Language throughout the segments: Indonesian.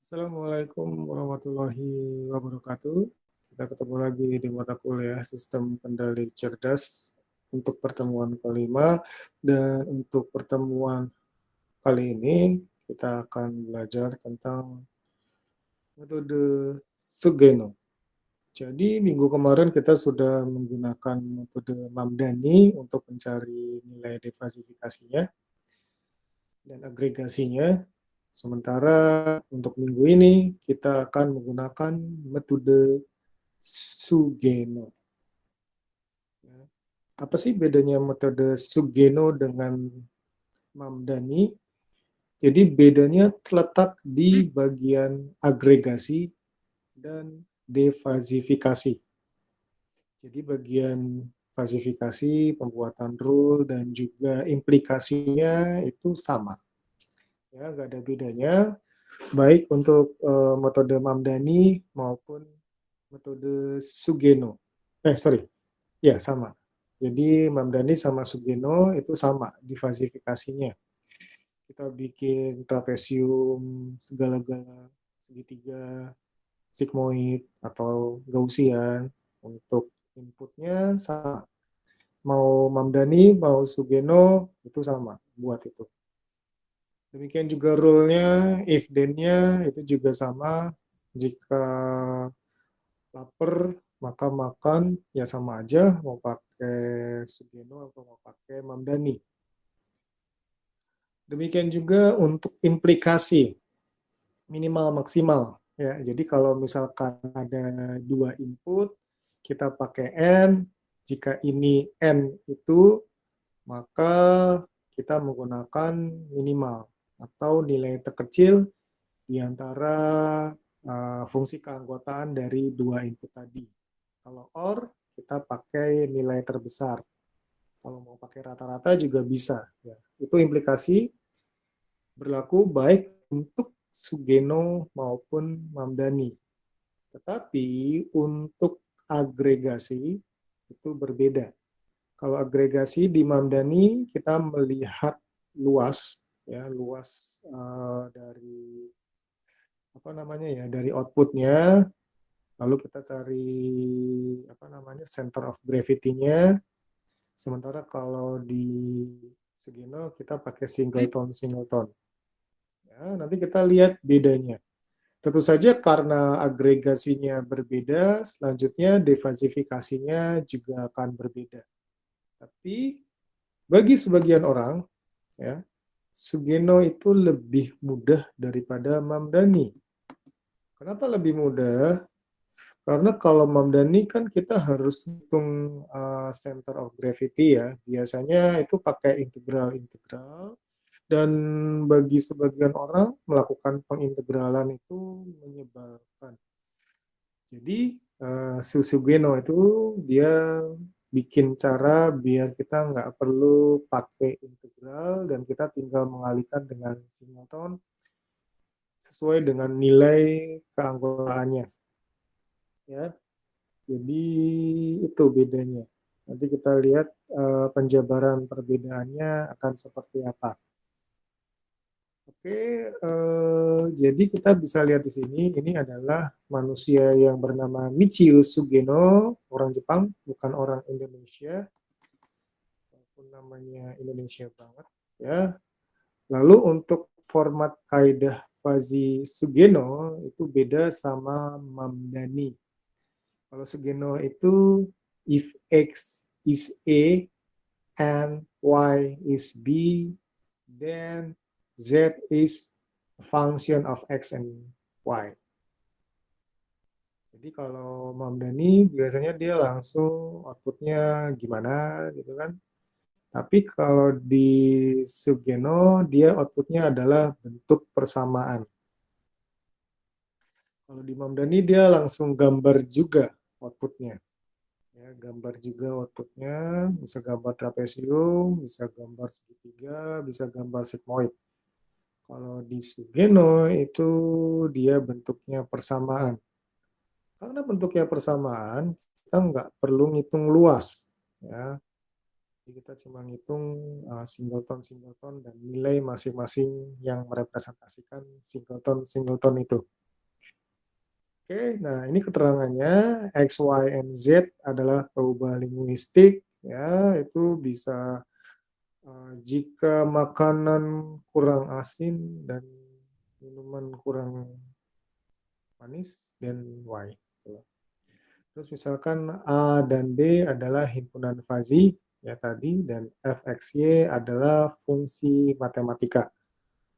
Assalamualaikum warahmatullahi wabarakatuh. Kita ketemu lagi di mata kuliah Sistem Kendali Cerdas untuk pertemuan kelima. Dan untuk pertemuan kali ini kita akan belajar tentang metode Sugeno. Jadi minggu kemarin kita sudah menggunakan metode Mamdani untuk mencari nilai defasifikasinya dan agregasinya. Sementara untuk minggu ini kita akan menggunakan metode Sugeno. Apa sih bedanya metode Sugeno dengan Mamdani? Jadi bedanya terletak di bagian agregasi dan defasifikasi. Jadi bagian fasifikasi, pembuatan rule, dan juga implikasinya itu sama. Ya, nggak ada bedanya, baik untuk metode Mamdani maupun metode Sugeno. Ya sama. Jadi Mamdani sama Sugeno itu sama difasifikasinya. Kita bikin trapesium, segala-gala, segitiga, sigmoid, atau Gaussian. Untuk inputnya sama. Mau Mamdani, mau Sugeno, itu sama buat itu. Demikian juga rule-nya, if then-nya itu juga sama. Jika lapar, maka makan, ya sama aja mau pakai Sugeno atau mau pakai Mamdani. Demikian juga untuk implikasi minimal maksimal. Ya, jadi kalau misalkan ada dua input, kita pakai N. Jika ini N itu, maka kita menggunakan minimal atau nilai terkecil di antara fungsi keanggotaan dari dua input tadi. Kalau OR, kita pakai nilai terbesar. Kalau mau pakai rata-rata juga bisa. Ya. Itu implikasi berlaku baik untuk Sugeno maupun Mamdani. Tetapi untuk agregasi itu berbeda. Kalau agregasi di Mamdani kita melihat luas, ya luas dari apa namanya ya dari outputnya, lalu kita cari apa namanya center of gravity-nya. Sementara kalau di Sugeno kita pakai singleton. Ya, nanti kita lihat bedanya. Tentu saja karena agregasinya berbeda, selanjutnya defasifikasinya juga akan berbeda. Tapi bagi sebagian orang, ya, Sugeno itu lebih mudah daripada Mamdani. Kenapa lebih mudah? Karena kalau Mamdani kan kita harus hitung center of gravity ya. Biasanya itu pakai integral-integral. Dan bagi sebagian orang melakukan pengintegralan itu menyebalkan. Jadi Sugeno itu dia bikin cara biar kita nggak perlu pakai integral dan kita tinggal mengalihkan dengan singleton sesuai dengan nilai keanggotaannya. Ya, jadi itu bedanya. Nanti kita lihat penjabaran perbedaannya akan seperti apa. Oke, jadi kita bisa lihat di sini, ini adalah manusia yang bernama Michio Sugeno, orang Jepang, bukan orang Indonesia, walaupun namanya Indonesia banget, ya. Lalu untuk format kaidah Fuzzy Sugeno itu beda sama Mamdani. Kalau Sugeno itu if X is A and Y is B, then Z is a function of X and Y. Jadi kalau Mamdani biasanya dia langsung outputnya gimana gitu kan. Tapi kalau di Sugeno dia outputnya adalah bentuk persamaan. Kalau di Mamdani dia langsung gambar juga outputnya. Ya, gambar juga outputnya, bisa gambar trapesium, bisa gambar segitiga, bisa gambar sigmoid. Kalau di Sugeno itu dia bentuknya persamaan. Karena bentuknya persamaan, kita nggak perlu ngitung luas. Ya. Jadi kita cuma ngitung singleton dan nilai masing-masing yang merepresentasikan singleton itu. Oke, nah ini keterangannya X, Y, and Z adalah perubahan linguistik, ya, itu bisa jika makanan kurang asin dan minuman kurang manis, dan Y. Gitu. Terus misalkan A dan B adalah himpunan fazi, ya tadi, dan Fxy adalah fungsi matematika.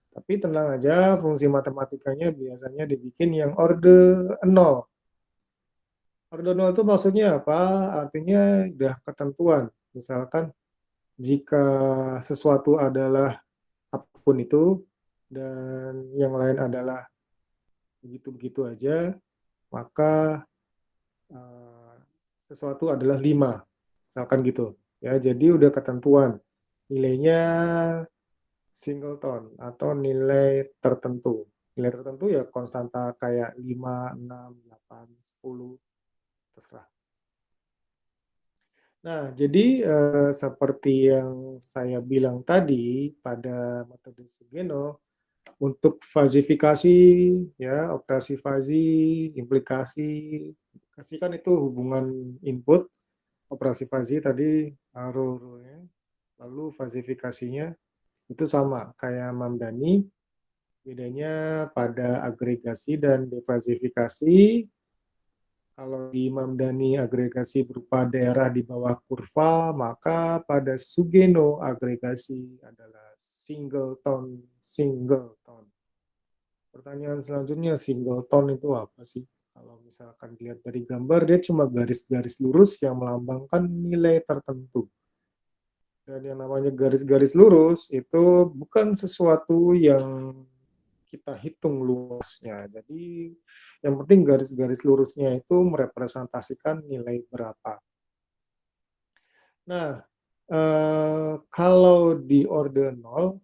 Tapi tenang aja, fungsi matematikanya biasanya dibikin yang orde 0. Orde 0 itu maksudnya apa? Artinya udah ketentuan. Misalkan jika sesuatu adalah apapun itu, dan yang lain adalah begitu-begitu aja, maka uh, sesuatu adalah 5. Misalkan gitu. Ya, jadi udah ketentuan. Nilainya singleton atau nilai tertentu. Nilai tertentu ya konstanta kayak 5, 6, 8, 10, terserah. Nah, jadi seperti yang saya bilang tadi pada metode Sugeno, untuk fazifikasi, ya, operasi fazi, implikasi, implikasi kan itu hubungan input, operasi fazi tadi rule-nya, lalu fazifikasinya itu sama kayak Mamdani, bedanya pada agregasi dan defazifikasi. Kalau di Mamdani agregasi berupa daerah di bawah kurva, maka pada Sugeno agregasi adalah singleton, singleton. Pertanyaan selanjutnya, singleton itu apa sih? Kalau misalkan dilihat dari gambar, dia cuma garis-garis lurus yang melambangkan nilai tertentu. Dan yang namanya garis-garis lurus itu bukan sesuatu yang kita hitung luasnya. Jadi yang penting garis-garis lurusnya itu merepresentasikan nilai berapa. Nah, kalau di order 0,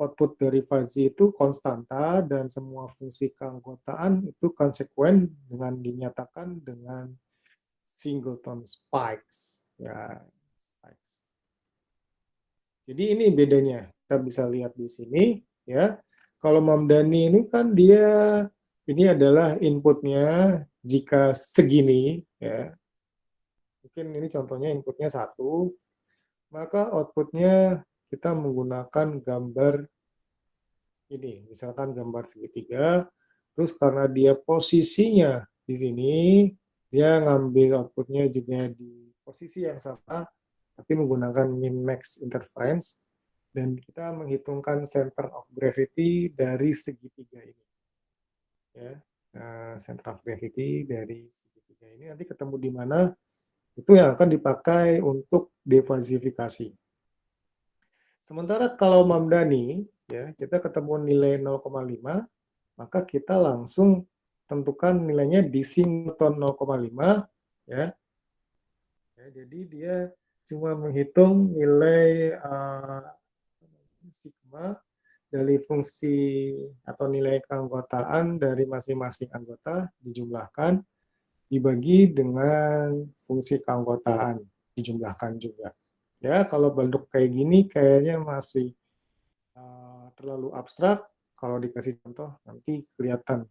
output dari fazi itu konstanta dan semua fungsi keanggotaan itu konsekuen dengan dinyatakan dengan singleton spikes. Ya, spikes. Jadi ini bedanya. Kita bisa lihat di sini, ya. Kalau Mamdani ini kan dia ini adalah inputnya jika segini, ya. Mungkin ini contohnya inputnya 1, maka outputnya kita menggunakan gambar ini, misalkan gambar segitiga, terus karena dia posisinya di sini, dia ngambil outputnya juga di posisi yang sama, tapi menggunakan min-max interference, dan kita menghitungkan center of gravity dari segitiga ini. Ya, center of gravity dari segitiga ini nanti ketemu di mana, itu yang akan dipakai untuk defazifikasi. Sementara kalau Mamdani, ya, kita ketemu nilai 0,5, maka kita langsung tentukan nilainya di singleton 0,5, ya. Ya, jadi dia cuma menghitung nilai sigma dari fungsi atau nilai keanggotaan dari masing-masing anggota dijumlahkan, dibagi dengan fungsi keanggotaan dijumlahkan juga. Ya, kalau bentuk kayak gini kayaknya masih terlalu abstrak. Kalau dikasih contoh nanti kelihatan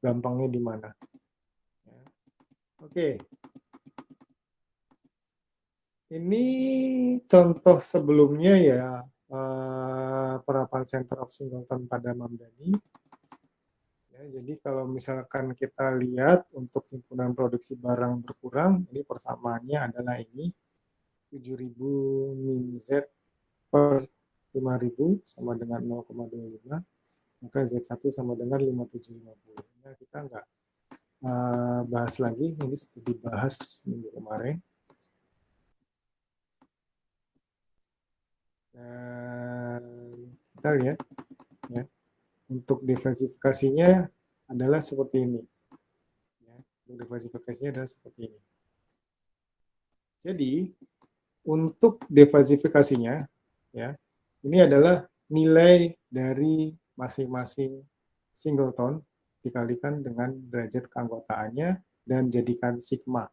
gampangnya di mana. Ya. Oke. Ini contoh sebelumnya ya, penerapan center of singleton pada Mamdani. Ya, jadi kalau misalkan kita lihat untuk himpunan produksi barang berkurang, ini persamaannya adalah ini 7.000 min Z per 5.000 sama dengan 0,25, maka Z1 sama dengan 5750. Nah, kita nggak bahas lagi, ini sudah dibahas minggu kemarin. Dan kita lihat, ya, untuk diversifikasinya adalah seperti ini. Ya, untuk diversifikasinya adalah seperti ini. Jadi, untuk diversifikasinya, ya, ini adalah nilai dari masing-masing singleton dikalikan dengan derajat keanggotaannya dan jadikan sigma.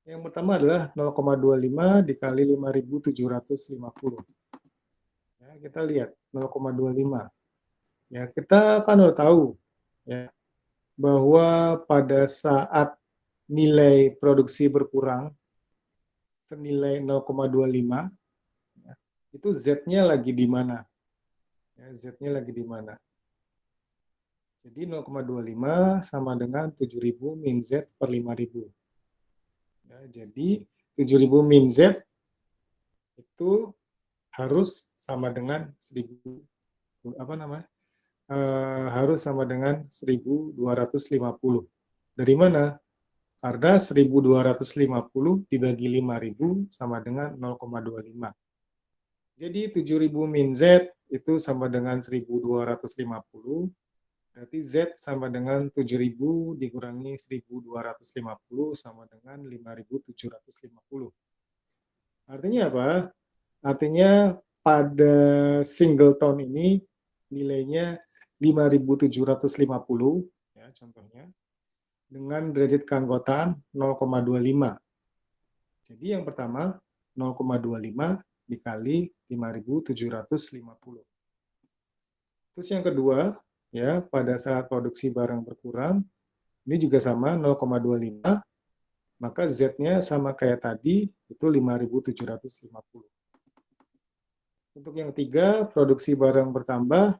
Yang pertama adalah 0,25 dikali 5.750. Ya, kita lihat 0,25. Ya, kita kan udah tahu, ya, bahwa pada saat nilai produksi berkurang senilai 0,25, ya, itu Z-nya lagi di mana? Ya, Z-nya lagi di mana? Jadi 0,25 sama dengan 7.000 min Z per 5.000. Ya, jadi 7.000 min Z itu harus sama dengan 1.000, apa namanya? Harus sama dengan 1.250. Dari mana? Karena 1.250 dibagi 5.000 sama dengan 0,25. Jadi 7.000 min Z itu sama dengan 1.250. Berarti Z sama dengan 7.000 dikurangi 1.250 sama dengan 5.750. Artinya apa? Artinya pada singleton ini nilainya 5.750, ya, contohnya, dengan derajat keanggotaan 0,25. Jadi yang pertama 0,25 dikali 5.750. Terus yang kedua, ya, pada saat produksi barang berkurang, ini juga sama 0,25, maka Z-nya sama kayak tadi, itu 5.750. Untuk yang ketiga, produksi barang bertambah,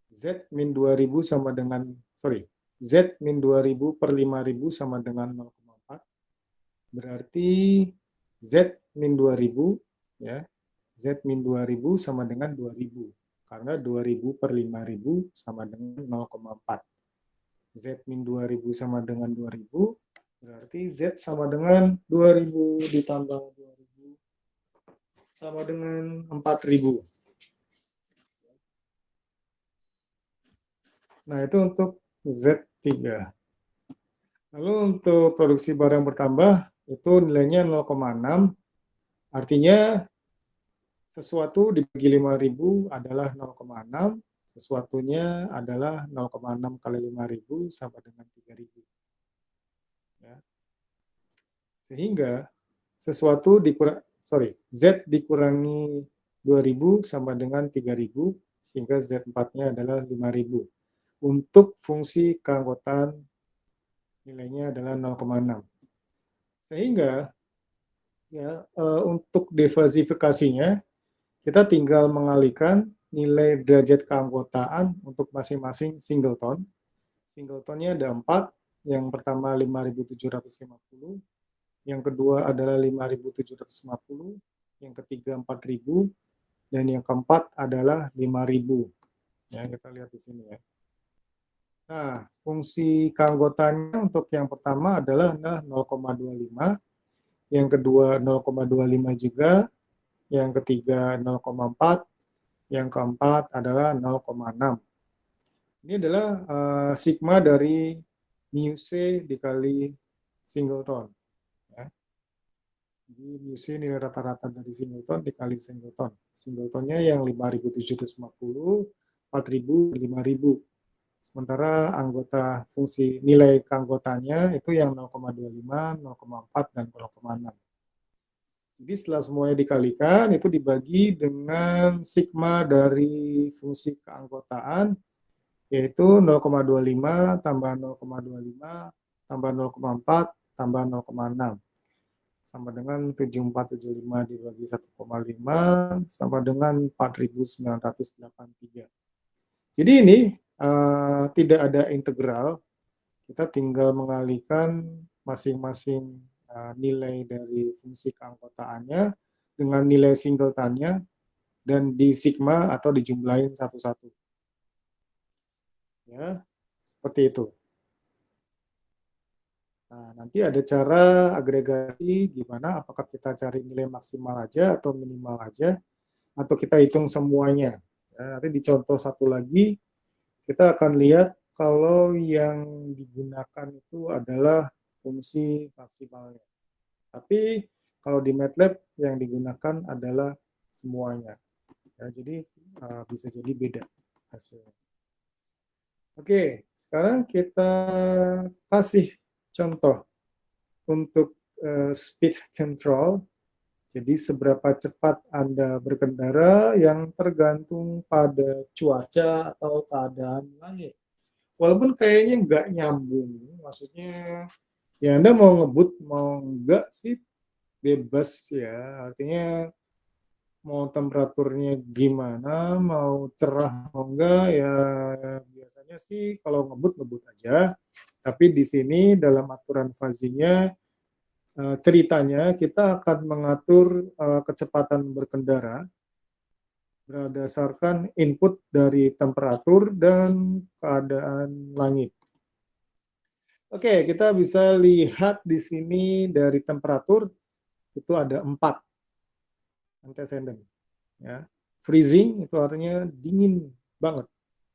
Z min 2.000 sama dengan, Z min 2.000 per 5.000 sama dengan 0,4. Berarti Z min 2.000, ya, Z min 2.000 sama dengan 2.000. Karena 2.000 per 5.000 sama dengan 0,4. Z min 2.000 sama dengan 2.000, berarti Z sama dengan 2.000 ditambah 2.000 sama dengan 4.000. Nah, itu untuk Z3. Lalu untuk produksi barang bertambah, itu nilainya 0,6, artinya sesuatu dibagi 5.000 adalah 0,6, sesuatunya adalah 0,6 kali 5.000 sama dengan 3.000. Ya. Sehingga sesuatu Z dikurangi 2.000 sama dengan 3.000, sehingga Z4-nya adalah 5.000. Untuk fungsi keanggotaan nilainya adalah 0,6. Sehingga ya, untuk diversifikasinya, kita tinggal mengalihkan nilai derajat keanggotaan untuk masing-masing singleton. Singletonnya ada 4, yang pertama 5.750, yang kedua adalah 5.750, yang ketiga 4.000, dan yang keempat adalah 5.000. Ya, kita lihat di sini ya. Nah, fungsi keanggotaannya untuk yang pertama adalah 0,25, yang kedua 0,25 juga, yang ketiga 0,4, yang keempat adalah 0,6. Ini adalah sigma dari mu C dikali singleton. Ya. Jadi mu C nilai rata-rata dari singleton dikali singleton. Singletonnya yang 5.750, 4.000, 5.000. Sementara anggota fungsi nilai keanggotanya itu yang 0,25, 0,4, dan 0,6. Jadi setelah semuanya dikalikan, itu dibagi dengan sigma dari fungsi keanggotaan, yaitu 0,25 tambah 0,25 tambah 0,4 tambah 0,6. Sama dengan 7475 dibagi 1,5 sama dengan 4.983. Jadi ini tidak ada integral, kita tinggal mengalihkan masing-masing nilai dari fungsi keanggotaannya dengan nilai singletonnya dan di sigma atau dijumlahin satu-satu. Ya, seperti itu. Nah, nanti ada cara agregasi gimana, apakah kita cari nilai maksimal aja atau minimal aja, atau kita hitung semuanya. Ya, nanti di contoh satu lagi, kita akan lihat kalau yang digunakan itu adalah fungsi maksimalnya. Tapi kalau di MATLAB yang digunakan adalah semuanya. Ya, jadi bisa jadi beda hasilnya. Oke, sekarang kita kasih contoh untuk speed control. Jadi seberapa cepat Anda berkendara yang tergantung pada cuaca atau keadaan langit. walaupun kayaknya nggak nyambung, maksudnya ya Anda mau ngebut mau enggak sih bebas ya, artinya mau temperaturnya gimana, mau cerah mau enggak ya, biasanya sih kalau ngebut ngebut aja. Tapi di sini dalam aturan fuzzy-nya ceritanya kita akan mengatur kecepatan berkendara berdasarkan input dari temperatur dan keadaan langit. Oke, kita bisa lihat di sini dari temperatur itu ada 4 antecedent. Ya. Freezing itu artinya dingin banget.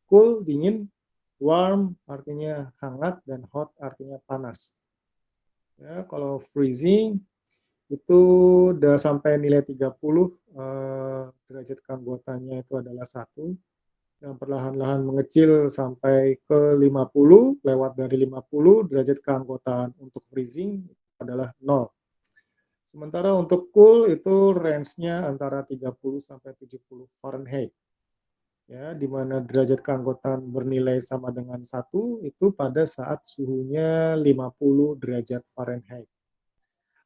Cool, dingin. Warm artinya hangat, dan hot artinya panas. Ya, kalau freezing itu udah sampai nilai 30, derajat keanggotaannya itu adalah 1, dan perlahan-lahan mengecil sampai ke 50, lewat dari 50 derajat keanggotaan untuk freezing adalah 0. Sementara untuk cool itu range-nya antara 30 sampai 70 Fahrenheit. Ya, di mana derajat keanggotaan bernilai sama dengan 1 itu pada saat suhunya 50 derajat Fahrenheit.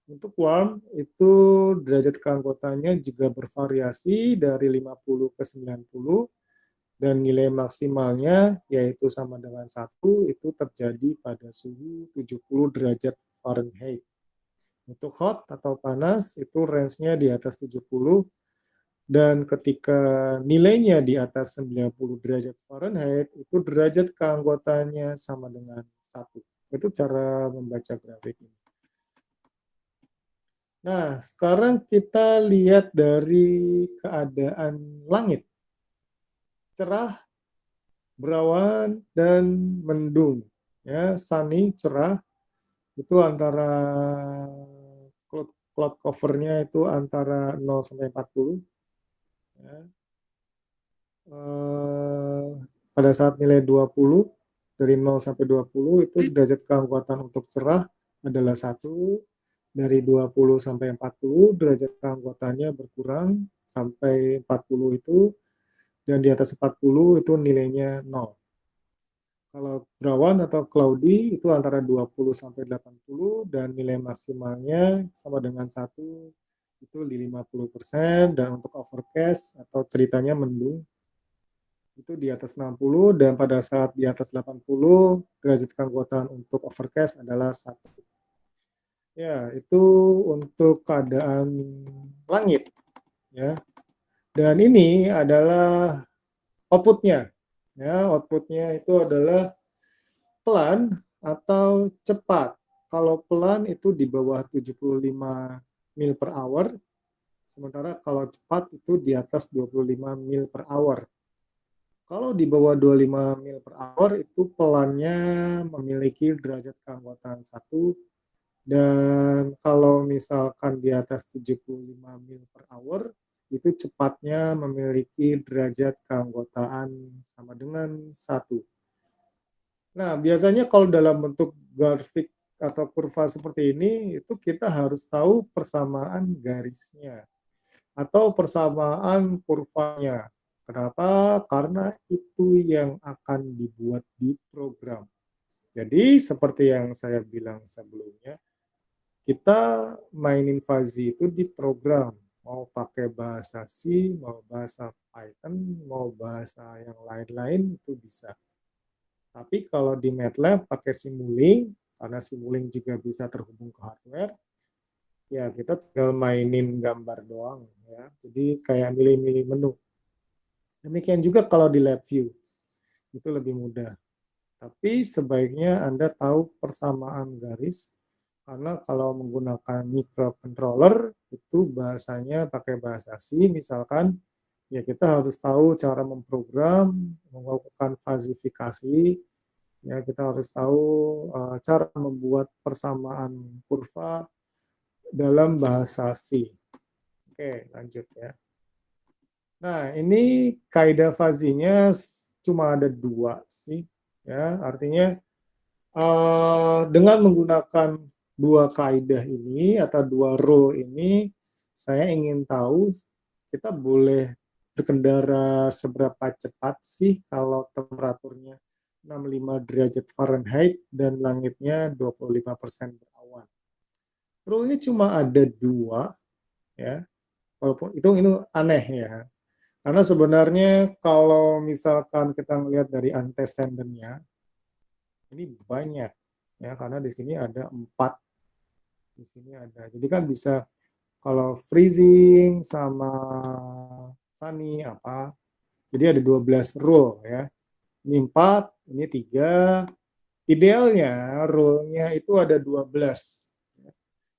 Untuk warm itu derajat keanggotaannya juga bervariasi dari 50 ke 90, dan nilai maksimalnya yaitu sama dengan 1 itu terjadi pada suhu 70 derajat Fahrenheit. Untuk hot atau panas itu range-nya di atas 70, dan ketika nilainya di atas 90 derajat Fahrenheit itu derajat keanggotaannya sama dengan 1. Itu cara membaca grafik ini. Nah, sekarang kita lihat dari keadaan langit. Cerah, berawan, dan mendung. Ya, sunny, cerah, itu antara cloud cover-nya itu antara 0 sampai 40. Ya. Pada saat nilai 20, dari 0 sampai 20 itu derajat keanggotaan untuk cerah adalah 1. Dari 20 sampai 40 derajat keanggotaannya berkurang sampai 40 itu, dan di atas 40 itu nilainya 0. Kalau berawan atau cloudy itu antara 20 sampai 80, dan nilai maksimalnya sama dengan 1 itu di 50%, dan untuk overcast atau ceritanya mendung itu di atas 60, dan pada saat di atas 80 derajat keanggotaan untuk overcast adalah 1. Ya, itu untuk keadaan langit ya. Dan ini adalah outputnya. Ya, outputnya itu adalah pelan atau cepat. Kalau pelan itu di bawah 75 mil per hour, sementara kalau cepat itu di atas 25 mil per hour. Kalau di bawah 25 mil per hour itu pelannya memiliki derajat keanggotaan 1, dan kalau misalkan di atas 75 mil per hour itu cepatnya memiliki derajat keanggotaan sama dengan 1. Nah, biasanya kalau dalam bentuk grafik atau kurva seperti ini, itu kita harus tahu persamaan garisnya atau persamaan kurvanya. Kenapa? Karena itu yang akan dibuat di program. Jadi, seperti yang saya bilang sebelumnya, kita mainin fuzzy itu di program. Mau pakai bahasa C, mau bahasa Python, mau bahasa yang lain-lain itu bisa. Tapi kalau di MATLAB pakai Simulink, karena Simulink juga bisa terhubung ke hardware, ya kita tinggal mainin gambar doang ya. Jadi kayak milih-milih menu. Demikian juga kalau di LabVIEW, itu lebih mudah. Tapi sebaiknya Anda tahu persamaan garis, karena kalau menggunakan microcontroller itu bahasanya pakai bahasa C misalkan, ya kita harus tahu cara memprogram, melakukan fazifikasi, ya kita harus tahu cara membuat persamaan kurva dalam bahasa C. Oke, lanjut ya. Nah, ini kaidah fuzzy-nya cuma ada 2 sih, ya. Artinya dengan menggunakan 2 kaidah ini atau 2 rule ini, saya ingin tahu kita boleh berkendara seberapa cepat sih kalau temperaturnya 65 derajat Fahrenheit dan langitnya 25% berawan. Rule-nya cuma ada 2 ya. Walaupun itu aneh ya. Karena sebenarnya kalau misalkan kita melihat dari antecedent-nya ini banyak ya, karena di sini ada 4, di sini ada. Jadi kan bisa kalau freezing sama sunny apa. Jadi ada 12 rule ya. Ini 4, ini 3. Idealnya rule-nya itu ada 12.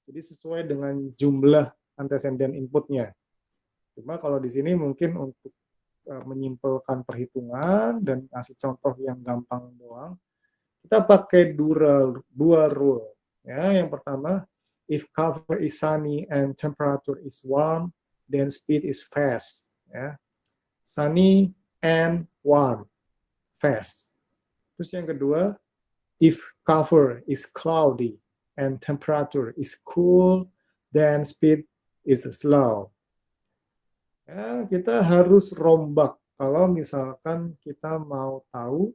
Jadi sesuai dengan jumlah antecedent inputnya. Cuma kalau di sini mungkin untuk menyimpulkan perhitungan dan kasih contoh yang gampang doang, kita pakai dua rule. Ya, yang pertama, if cover is sunny and temperature is warm, then speed is fast. Ya. Sunny and warm, fast. Terus yang kedua, if cover is cloudy and temperature is cool, then speed is slow. Ya, kita harus rombak kalau misalkan kita mau tahu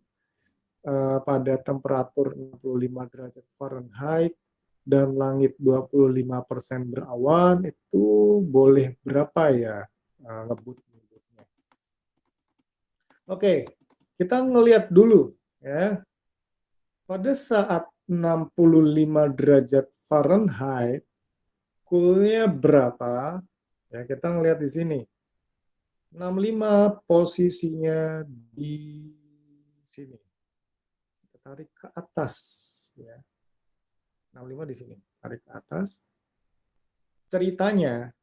pada temperatur 65 derajat Fahrenheit dan langit 25% berawan, itu boleh berapa ya ngebut-ngebutnya. Oke, kita ngelihat dulu ya. Pada saat 65 derajat Fahrenheit, coolnya berapa? Ya, kita ngelihat di sini. 65 posisinya di sini. Kita tarik ke atas ya. 65 di sini, tarik ke atas. Ceritanya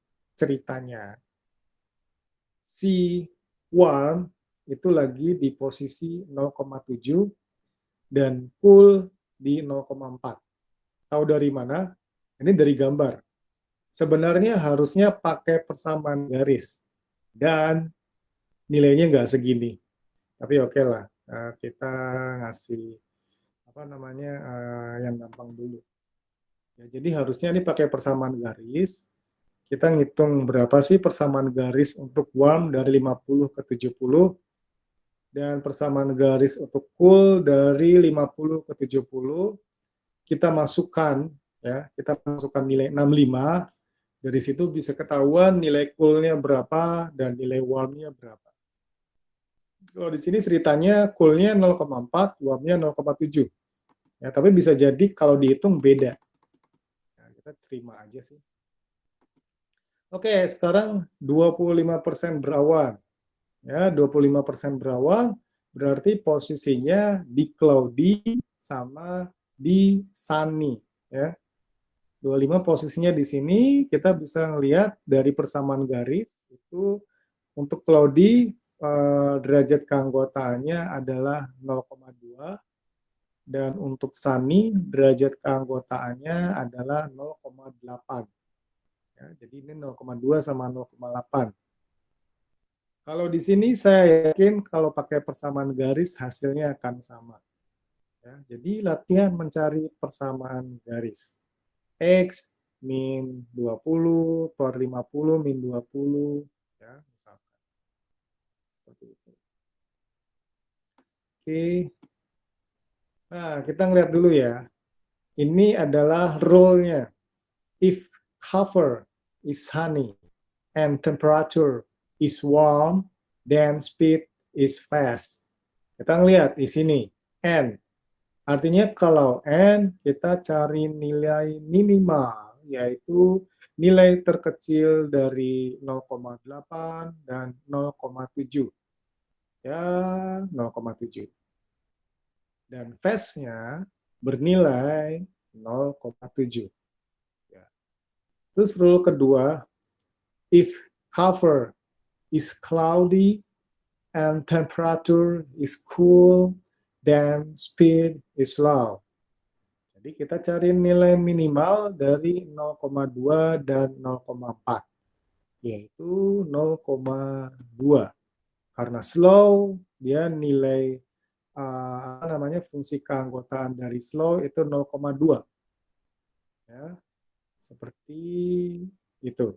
si warm itu lagi di posisi 0,7 dan cool di 0,4. Tahu dari mana? Ini dari gambar. Sebenarnya harusnya pakai persamaan garis dan nilainya nggak segini. Tapi oke lah, kita ngasih apa namanya yang gampang dulu. Ya, jadi harusnya ini pakai persamaan garis. Kita ngitung berapa sih persamaan garis untuk warm dari 50 ke 70 dan persamaan garis untuk cool dari 50 ke 70. Kita masukkan ya, kita masukkan nilai 65. Dari situ bisa ketahuan nilai coolnya berapa dan nilai warmnya berapa. Kalau di sini ceritanya coolnya 0,4, warmnya 0,7. Ya, tapi bisa jadi kalau dihitung beda. Nah, kita terima aja sih. Oke, sekarang 25% berawan. Ya, 25% berawan berarti posisinya di cloudy sama di sunny, ya. 25 posisinya di sini, kita bisa melihat dari persamaan garis itu untuk cloudy derajat keanggotaannya adalah 0,2 dan untuk sunny derajat keanggotaannya adalah 0,8. Ya, jadi ini 0,2 sama 0,8. Kalau di sini saya yakin kalau pakai persamaan garis hasilnya akan sama. Ya, jadi latihan mencari persamaan garis. X min 20 per 50 min 20. Ya, misalkan. Seperti itu. Oke. Nah, kita ngeliat dulu ya. Ini adalah rule-nya. If cover is sunny and temperature is warm, then speed is fast. Kita ngelihat di sini, N. Artinya kalau N, kita cari nilai minimal, yaitu nilai terkecil dari 0,8 dan 0,7. Ya, 0,7. Dan fast-nya bernilai 0,7. Ya. Terus rule kedua, if cover is cloudy and temperature is cool, then speed is low. Jadi kita cari nilai minimal dari 0,2 dan 0,4, yaitu 0,2. Karena slow, dia nilai apa namanya fungsi keanggotaan dari slow itu 0,2. Ya, seperti itu.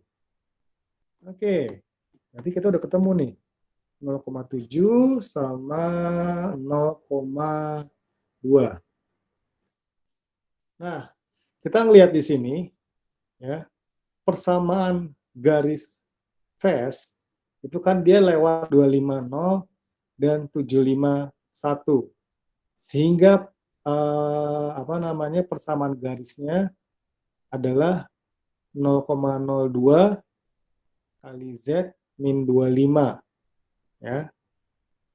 Oke, nanti kita udah ketemu nih. 0,7 sama 0,2. Nah, kita ngelihat di sini ya, persamaan garis phase itu kan dia lewat 250 dan 751. Sehingga apa namanya, persamaan garisnya adalah 0,02 kali Z min 25 ya.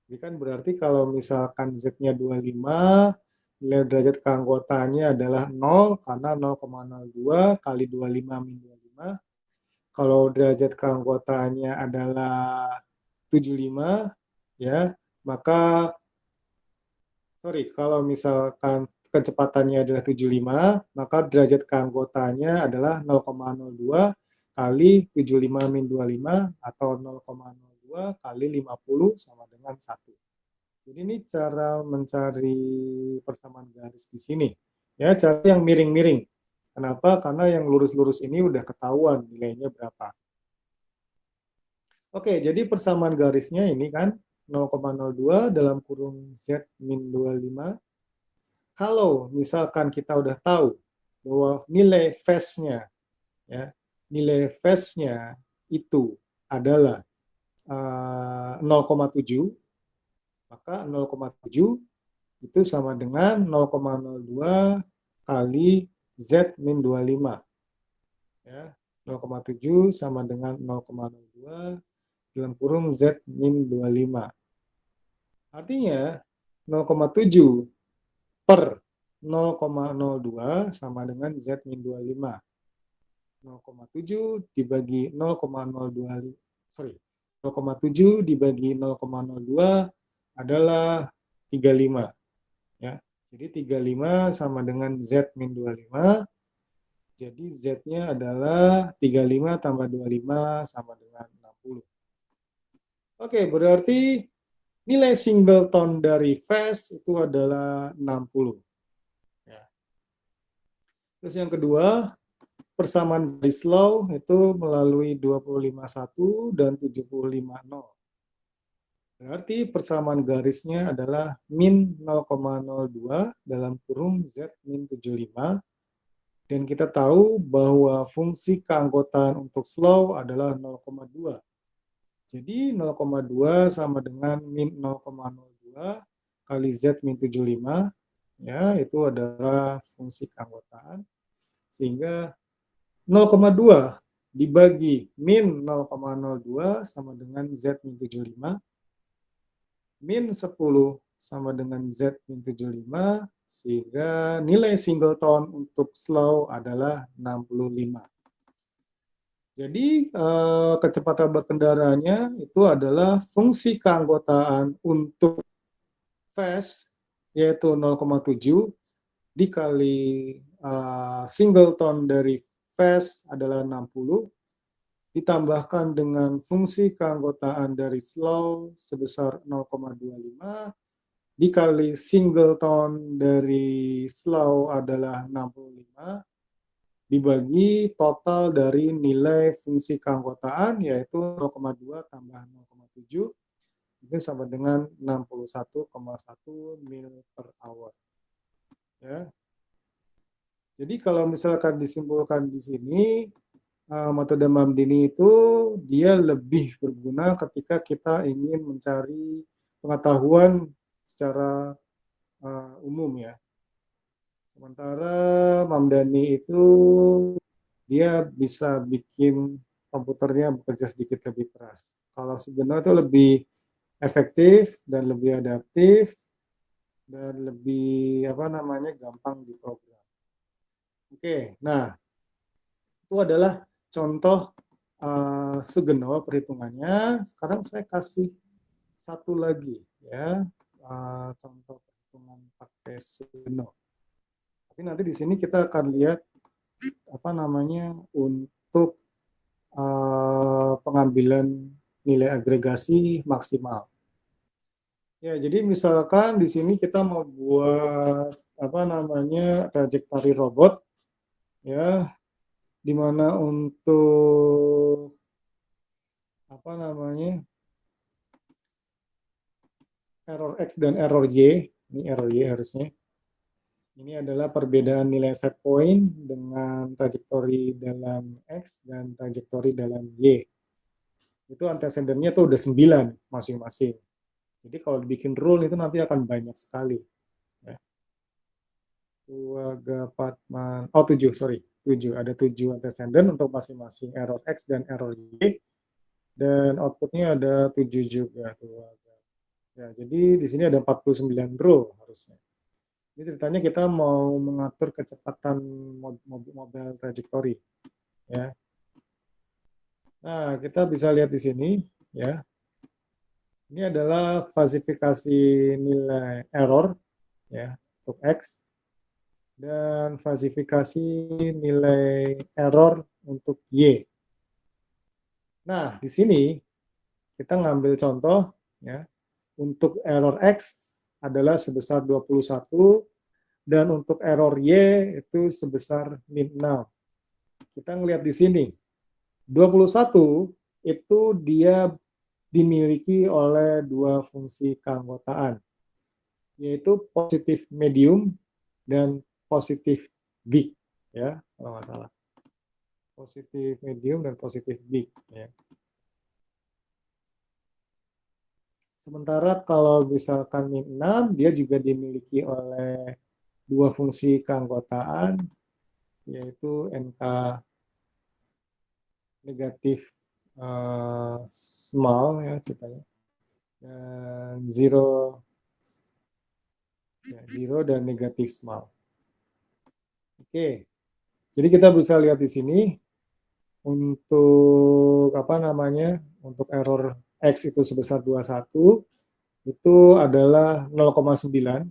Jadi kan berarti kalau misalkan Z-nya 25, nilai derajat keanggotaannya adalah 0 karena 0,02 kali 25 min 25. Kalau derajat keanggotaannya adalah 75 ya, maka kalau misalkan kecepatannya adalah 75, maka derajat keanggotaannya adalah 0,02 kali 75 min 25 atau 0,02 kali 50 sama dengan 1. Jadi ini cara mencari persamaan garis di sini. Ya, cara yang miring-miring. Kenapa? Karena yang lurus-lurus ini udah ketahuan nilainya berapa. Oke, jadi persamaan garisnya ini kan 0,02 dalam kurung Z min 25. Kalau misalkan kita udah tahu bahwa nilai phase-nya ya, nilai phase-nya itu adalah 0,7, maka 0,7 itu sama dengan 0,02 kali Z min 25. Ya, 0,7 sama dengan 0,02 dalam kurung Z min 25. Artinya 0,7 per 0,02 sama dengan Z min 25. 0,7 dibagi 0,025, sorry, 0,7 dibagi 0,02 adalah 35. Ya. Jadi 35 sama dengan Z min 25. Jadi Z-nya adalah 35 tambah 25 sama dengan 60. Oke, berarti nilai singleton dari phase itu adalah 60. Ya. Terus yang kedua, persamaan garis law itu melalui 25.1 dan 75.0. Berarti persamaan garisnya adalah min 0,02 dalam kurung Z min 75. Dan kita tahu bahwa fungsi keanggotaan untuk slow adalah 0,2. Jadi 0,2 sama dengan min 0,02 kali Z min 75. Ya, itu adalah fungsi keanggotaan. Sehingga 0,2 dibagi min 0,02 sama dengan Z min 75. Min 10 sama dengan Z min 75, sehingga nilai singleton untuk slow adalah 65. Jadi kecepatan berkendaranya itu adalah fungsi keanggotaan untuk phase, yaitu 0,7, dikali singleton dari phase adalah 60, ditambahkan dengan fungsi keanggotaan dari slow sebesar 0,25, dikali singleton dari slow adalah 65, dibagi total dari nilai fungsi keanggotaan yaitu 0,2 tambah 0,7 itu sama dengan 61,1 mil per hour. Ya. Jadi kalau misalkan disimpulkan di sini, metode Mamdini itu dia lebih berguna ketika kita ingin mencari pengetahuan secara umum ya. Sementara Mamdani itu dia bisa bikin komputernya bekerja sedikit lebih keras. Kalau sebenarnya itu lebih efektif dan lebih adaptif dan lebih gampang diprogram. Oke, nah itu adalah contoh Sugeno perhitungannya. Sekarang saya kasih satu lagi ya, contoh perhitungan pakai Sugeno. Tapi nanti di sini kita akan lihat untuk pengambilan nilai agregasi maksimal. Ya, jadi misalkan di sini kita mau buat trajektori robot ya, di mana untuk error X dan error Y, ini error Y harusnya. Ini adalah perbedaan nilai set point dengan trajektori dalam X dan trajektori dalam Y. Itu antecedennya tuh udah 9 masing-masing. Jadi kalau dibikin rule itu nanti akan banyak sekali. Ya. 7, sorry. 7. Ada 7 antecedent untuk masing-masing error X dan error Y. Dan outputnya ada 7 juga. Ya, jadi di sini ada 49 rule harusnya. Ini ceritanya kita mau mengatur kecepatan mobile trajectory. Ya. Nah, kita bisa lihat di sini. Ya. Ini adalah fasifikasi nilai error ya, untuk X. Dan fasifikasi nilai error untuk Y. Nah, di sini kita ngambil contoh ya. Untuk error X adalah sebesar 21 dan untuk error Y itu sebesar min 6. Kita ngelihat di sini. 21 itu dia dimiliki oleh dua fungsi keanggotaan, yaitu positif medium dan positif big, ya kalau nggak salah. Positif medium dan positif big. Ya. Sementara kalau misalkan min 6, dia juga dimiliki oleh dua fungsi keanggotaan, yaitu NK negatif small ya ceritanya, dan zero dan negatif small. Oke, jadi kita bisa lihat di sini untuk untuk error X itu sebesar 21 itu adalah 0,9.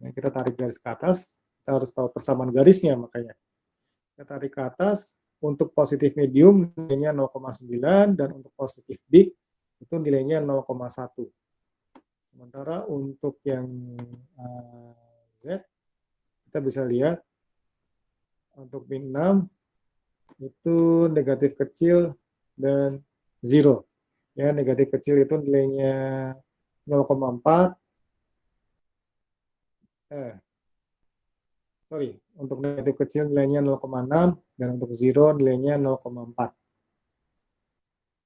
Nah, kita tarik garis ke atas, kita harus tahu persamaan garisnya makanya. Kita tarik ke atas, untuk positif medium nilainya 0,9 dan untuk positif big itu nilainya 0,1. Sementara untuk yang Z kita bisa lihat untuk min 6 itu negatif kecil dan 0. Ya, negatif kecil itu nilainya 0,4. Untuk negatif kecil nilainya 0,6 dan untuk 0 nilainya 0,4.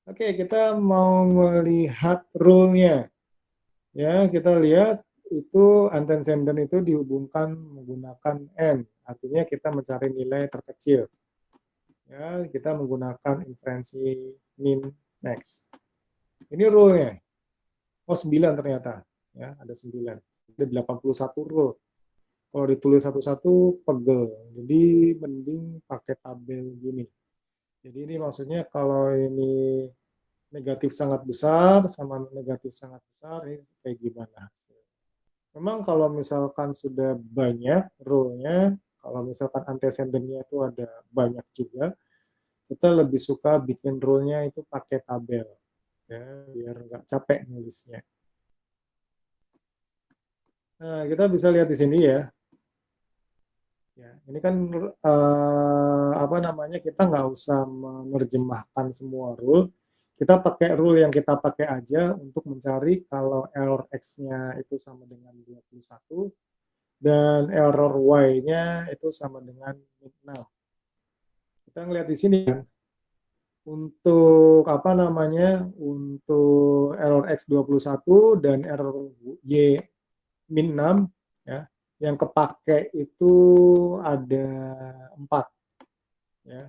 Oke, kita mau melihat rule-nya. Ya, kita lihat itu antecedent itu dihubungkan menggunakan N. Artinya kita mencari nilai terkecil. Ya, kita menggunakan inferensi min max. Ini rule-nya. Oh, 9 ternyata. Ya, ada 9. Ada 81 rule. Kalau ditulis satu-satu pegel. Jadi mending pakai tabel gini. Jadi ini maksudnya kalau ini negatif sangat besar sama negatif sangat besar, ini kayak gimana? Memang kalau misalkan sudah banyak rule-nya, kalau misalkan antecedent-nya itu ada banyak juga, kita lebih suka bikin rule-nya itu pakai tabel. Ya, biar nggak capek nulisnya. Nah, kita bisa lihat di sini ya. Ya, ini kan kita nggak usah menerjemahkan semua rule. Kita pakai rule yang kita pakai aja untuk mencari kalau error X-nya itu sama dengan 21 dan error Y-nya itu sama dengan 6. Kita ngelihat di sini kan, untuk untuk error X 21 dan error Y min 6 ya, yang kepake itu ada 4 ya.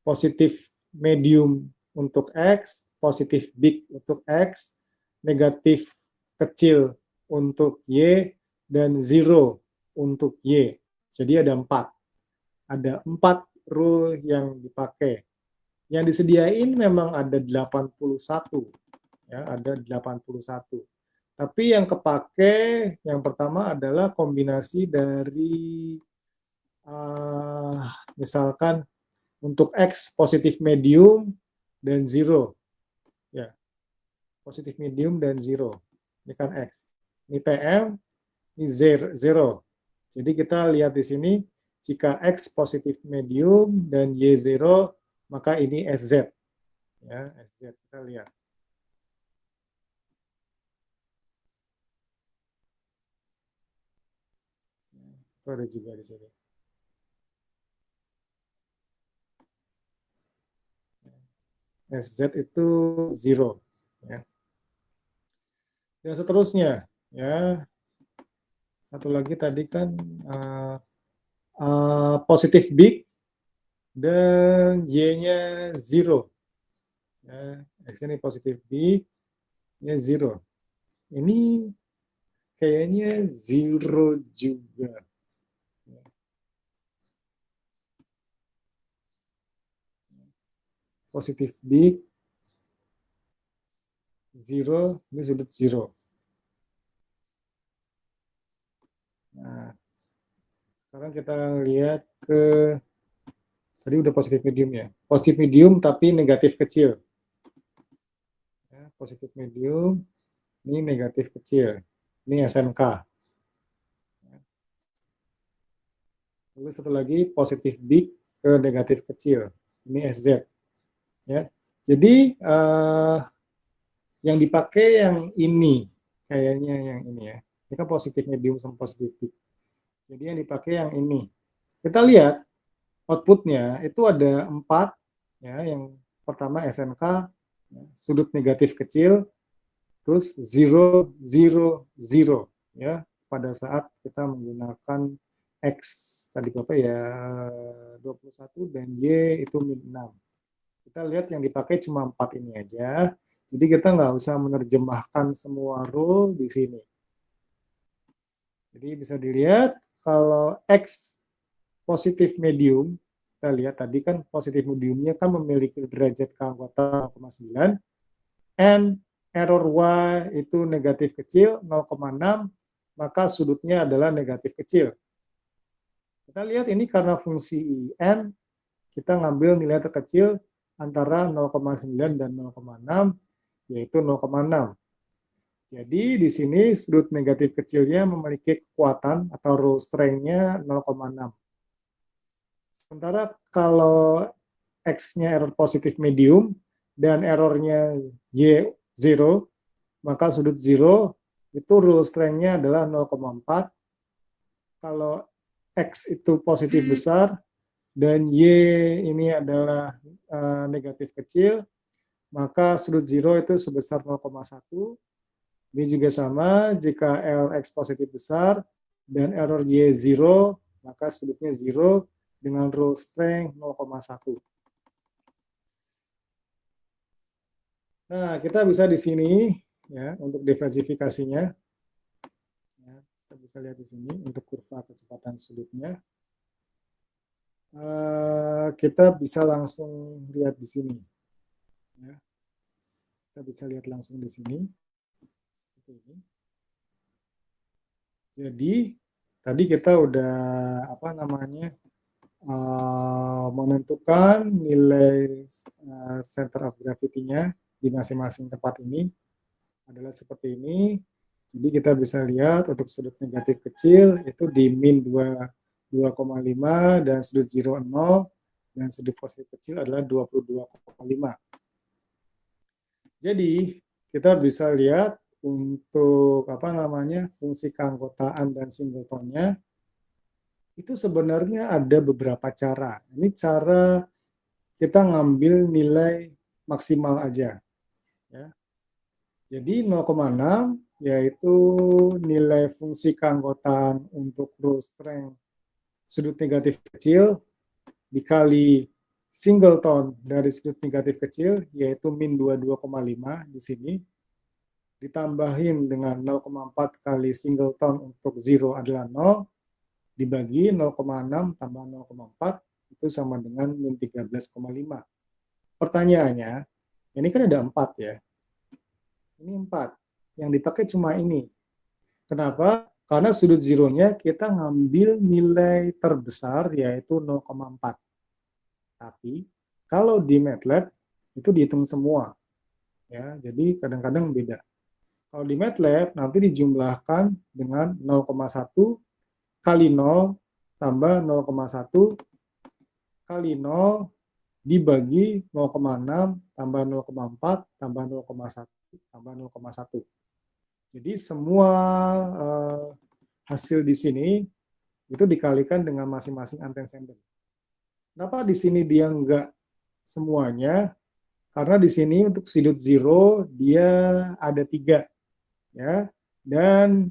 Positif medium untuk X, positif big untuk X, negatif kecil untuk Y, dan 0 untuk Y. Jadi ada 4. Ada 4 rule yang dipakai. Yang disediain memang ada 81. Ya, ada 81. Tapi yang kepake yang pertama adalah kombinasi dari misalkan untuk X positif medium dan 0. Ya. Positif medium dan 0. Ini kan X. Ini PM, ini 0. Jadi kita lihat di sini jika X positif medium dan Y 0, maka ini SZ. Ya, SZ kita lihat. Itu ada juga di sini. SZ itu 0. Ya. Dan seterusnya. Ya. Satu lagi tadi kan positif big dan Y-nya 0. Ya. X ini positif big, ya 0. Ini kayaknya 0 juga. Positif big, 0, ini sudut 0. Nah, sekarang kita lihat ke, tadi udah positif medium ya. Positif medium tapi negatif kecil. Ya, positif medium, ini negatif kecil. Ini SMK. Lalu satu lagi positif big ke negatif kecil. Ini SZ. Ya. Jadi yang dipakai yang ini, kayaknya yang ini ya. Ini kan positif medium sama positif big. Jadi yang dipakai yang ini. Kita lihat outputnya itu ada 4. Ya, yang pertama SMK, ya, sudut negatif kecil, terus 0, 0, 0. Ya, pada saat kita menggunakan X tadi berapa ya, 21 dan Y itu min 6. Kita lihat yang dipakai cuma 4 ini aja. Jadi kita nggak usah menerjemahkan semua rule di sini. Jadi bisa dilihat kalau X positif medium, kita lihat tadi kan positif mediumnya kan memiliki derajat keanggotaan 0,9, and error Y itu negatif kecil 0,6, maka sudutnya adalah negatif kecil. Kita lihat ini karena fungsi IN, kita ngambil nilai terkecil antara 0,9 dan 0,6, yaitu 0,6. Jadi di sini sudut negatif kecilnya memiliki kekuatan atau rule strength-nya 0,6. Sementara kalau X-nya error positif medium dan errornya Y0, maka sudut 0 itu rule strength-nya adalah 0,4. Kalau X itu positif besar dan Y ini adalah negatif kecil, maka sudut 0 itu sebesar 0,1. Ini juga sama, jika LX positif besar dan error Y 0, maka sudutnya 0 dengan rule strength 0,1. Nah, kita bisa di sini ya untuk diversifikasinya. Ya, kita bisa lihat di sini untuk kurva kecepatan sudutnya. Kita bisa langsung lihat di sini. Ya. Kita bisa lihat langsung di sini. Seperti ini. Jadi tadi kita udah menentukan nilai center of gravity-nya di masing-masing tempat ini adalah seperti ini. Jadi kita bisa lihat untuk sudut negatif kecil itu di min 2,5 dan sudut 0, 0 dan sudut positif kecil adalah 22,5. Jadi kita bisa lihat untuk fungsi keanggotaan dan singletonnya itu sebenarnya ada beberapa cara. Ini cara kita ngambil nilai maksimal aja. Ya. Jadi 0,6 yaitu nilai fungsi keanggotaan untuk rule strength sudut negatif kecil dikali singleton dari sudut negatif kecil yaitu min 22,5 di sini ditambahin dengan 0,4 kali singleton untuk 0 adalah 0 dibagi 0,6 tambah 0,4 itu sama dengan min 13,5. Pertanyaannya, ini kan ada 4 ya. Ini 4. Yang dipakai cuma ini. Kenapa? Karena sudut zeronya kita ngambil nilai terbesar yaitu 0,4. Tapi kalau di MATLAB itu dihitung semua. Ya, jadi kadang-kadang beda. Kalau di MATLAB nanti dijumlahkan dengan 0,1 kali 0 tambah 0,1 kali 0 dibagi 0,6 tambah 0,4 tambah 0,1 tambah 0,1. Jadi semua hasil di sini itu dikalikan dengan masing-masing antecedent. Kenapa di sini dia enggak semuanya? Karena di sini untuk sudut zero dia ada 3, ya, dan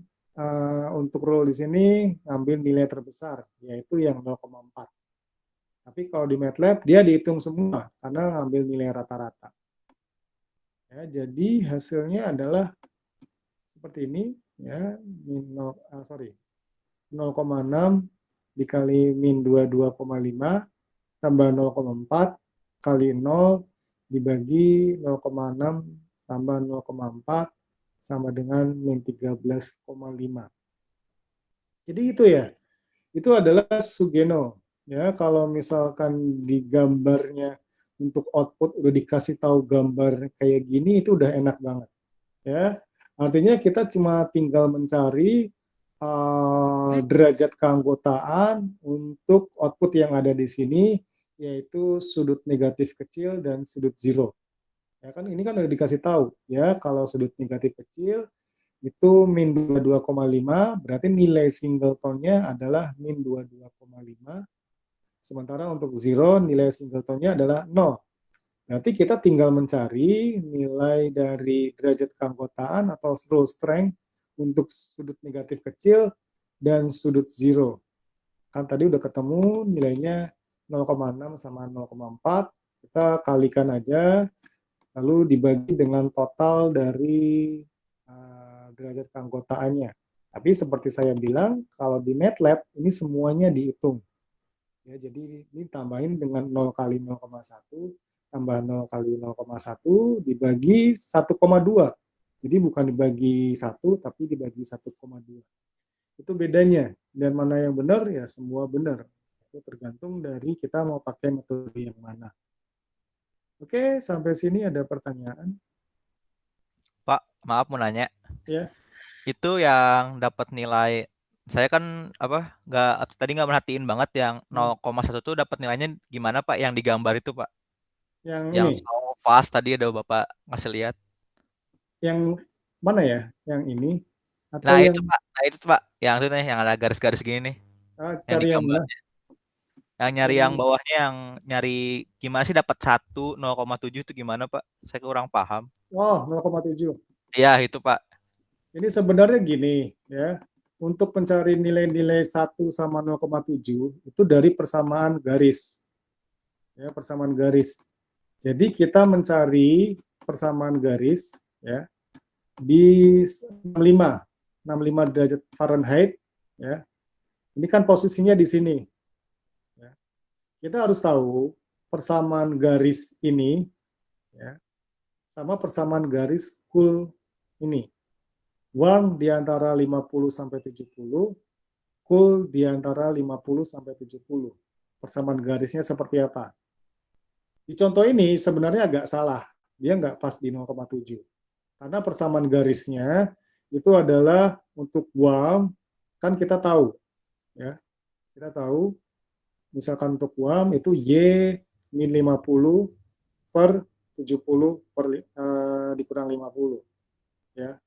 untuk rule di sini ngambil nilai terbesar, yaitu yang 0,4. Tapi kalau di MATLAB dia dihitung semua karena ngambil nilai rata-rata. Ya, jadi hasilnya adalah seperti ini, ya, 0,6 dikali min 22,5 tambah 0,4 kali 0 dibagi 0,6 tambah 0,4 sama dengan min 13,5. Jadi itu ya, itu adalah Sugeno. Ya, kalau misalkan di gambarnya untuk output udah dikasih tahu gambar kayak gini, itu udah enak banget. Ya, artinya kita cuma tinggal mencari derajat keanggotaan untuk output yang ada di sini, yaitu sudut negatif kecil dan sudut zero. Ya kan ini kan udah dikasih tahu ya, kalau sudut negatif kecil itu min 22,5, berarti nilai singletonnya adalah min 22,5. Sementara untuk zero nilai singletonnya adalah 0. Berarti kita tinggal mencari nilai dari derajat keanggotaan atau rule strength untuk sudut negatif kecil dan sudut zero. Kan tadi udah ketemu nilainya 0,6 sama 0,4. Kita kalikan aja, lalu dibagi dengan total dari derajat keanggotaannya. Tapi seperti saya bilang, kalau di MATLAB ini semuanya dihitung. Ya, jadi ini tambahin dengan 0 kali 0,1 tambah 0 kali 0,1 dibagi 1,2. Jadi bukan dibagi 1, tapi dibagi 1,2. Itu bedanya. Dan mana yang benar, ya semua benar. Itu tergantung dari kita mau pakai metode yang mana. Oke, sampai sini ada pertanyaan? Pak, maaf mau nanya. Ya, Itu yang dapat nilai, saya kan apa nggak tadi nggak merhatiin banget yang hmm. 0,1 tuh dapat nilainya gimana Pak? Yang digambar itu Pak? Yang Yang ini, so fast tadi ada Bapak ngasih lihat. yang mana ya? Yang ini atau Nah yang itu Pak, nah itu tuh, Pak, yang itu nih yang ada garis-garis gini nih, yang cari yang digambar. mana? Yang nyari yang Yang bawahnya yang nyari gimana sih dapat 0,7 itu gimana Pak? Saya kurang paham. 0,7. Iya itu Pak. Ini sebenarnya gini, ya. Untuk mencari nilai-nilai 1 sama 0,7 itu dari persamaan garis. Ya, persamaan garis. Jadi kita mencari persamaan garis ya di 65 derajat Fahrenheit ya. Ini kan posisinya di sini. Ya. Kita harus tahu persamaan garis ini ya sama persamaan garis cool ini. Warm di antara 50 sampai 70, cool di antara 50 sampai 70. Persamaan garisnya seperti apa? Di contoh ini sebenarnya agak salah. Dia nggak pas di 0,7. Karena persamaan garisnya itu adalah untuk warm, kan kita tahu. Ya, kita tahu, misalkan untuk warm itu Y min 50 per 70 dikurang 50. Ya,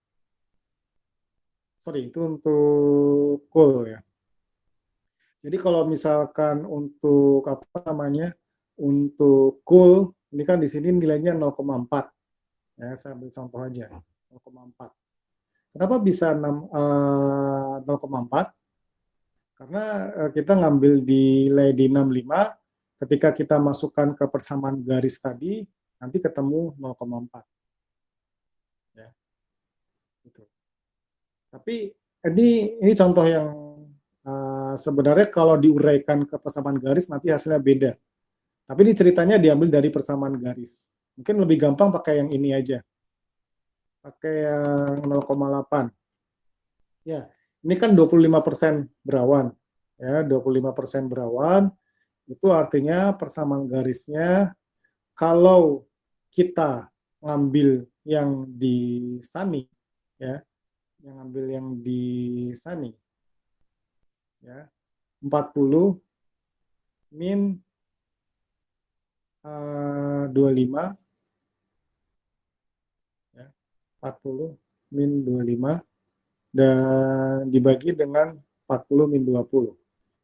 sorry, itu untuk cool ya. Jadi kalau misalkan untuk apa namanya, untuk cool ini kan di sini nilainya 0,4. Ya, saya ambil contoh aja 0,4. Kenapa bisa 0,4? Karena kita ngambil nilai di 65, ketika kita masukkan ke persamaan garis tadi, nanti ketemu 0,4. Ya, gitu. Tapi ini contoh yang sebenarnya kalau diuraikan ke persamaan garis nanti hasilnya beda. Tapi ini ceritanya diambil dari persamaan garis. Mungkin lebih gampang pakai yang ini aja. Pakai yang 0,8. Ya, ini kan 25% berawan. Ya, 25% berawan. Itu artinya persamaan garisnya kalau kita ngambil yang di Sunny, ya, yang ngambil yang di Sunny, ya, 40 min 25, ya, 40 min 25 dan dibagi dengan 40 min 20.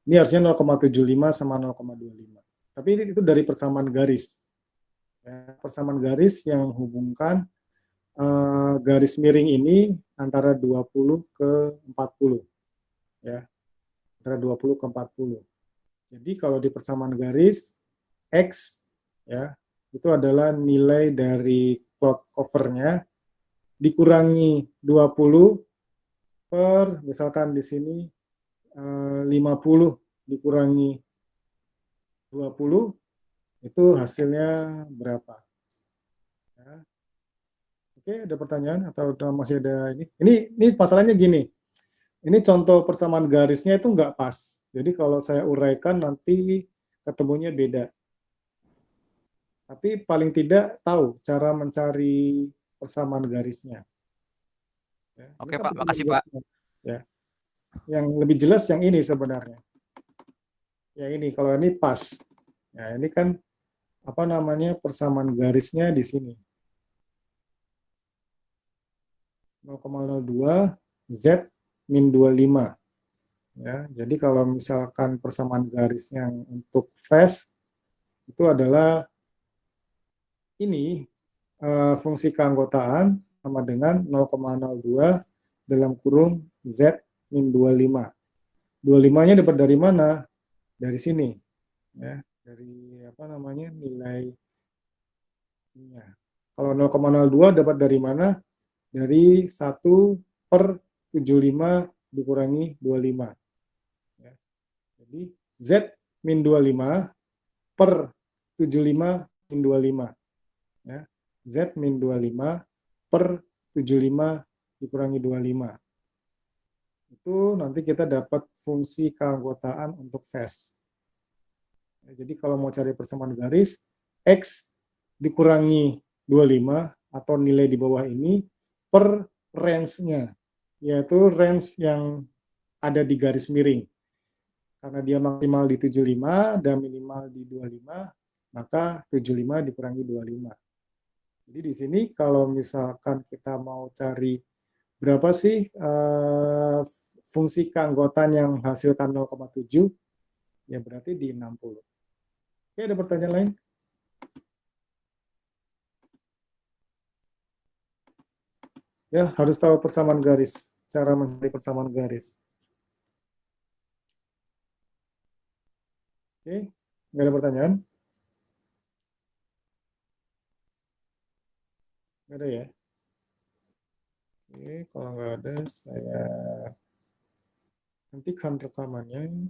Ini harusnya 0,75 sama 0,25. Tapi itu dari persamaan garis. Ya, persamaan garis yang menghubungkan garis miring ini antara 20 ke 40. Ya, antara 20 ke 40. Jadi kalau di persamaan garis, X ya itu adalah nilai dari cloud covernya dikurangi 20 per, misalkan di sini 50 dikurangi 20, itu hasilnya berapa? Ya. Oke, ada pertanyaan atau masih ada ini? Ini masalahnya gini. Ini contoh persamaan garisnya itu nggak pas. Jadi kalau saya uraikan nanti ketemunya beda. Tapi paling tidak tahu cara mencari persamaan garisnya. Ya, ini Oke kan Pak, persamaan makasih Pak. garisnya. Ya, yang lebih jelas yang ini sebenarnya. Yang ini, kalau ini pas. Nah, ini kan apa namanya persamaan garisnya di sini. 0,02 Z min 25. Ya, jadi kalau misalkan persamaan garis yang untuk fast itu adalah ini fungsi keanggotaan sama dengan 0,02 dalam kurung Z min 25. 25-nya dapat dari mana? Dari sini. Ya, dari apa namanya nilai ininya. Kalau 0,02 dapat dari mana? Dari 1 per 75 dikurangi 25. Ya. Jadi Z min 25 per 75 min 25. Ya. Z min 25 per 75 dikurangi 25. Itu nanti kita dapat fungsi keanggotaan untuk fast. Ya, jadi kalau mau cari persamaan garis, X dikurangi 25 atau nilai di bawah ini per range-nya, yaitu range yang ada di garis miring. Karena dia maksimal di 75 dan minimal di 25, maka 75 dikurangi 25. Jadi di sini kalau misalkan kita mau cari berapa sih fungsi keanggotaan yang menghasilkan 0,7, ya berarti di 60. Oke, ada pertanyaan lain? Ya, harus tahu persamaan garis, cara mencari persamaan garis. Oke, nggak ada pertanyaan? Nggak ada ya? Oke, kalau nggak ada, saya hentikan rekamannya.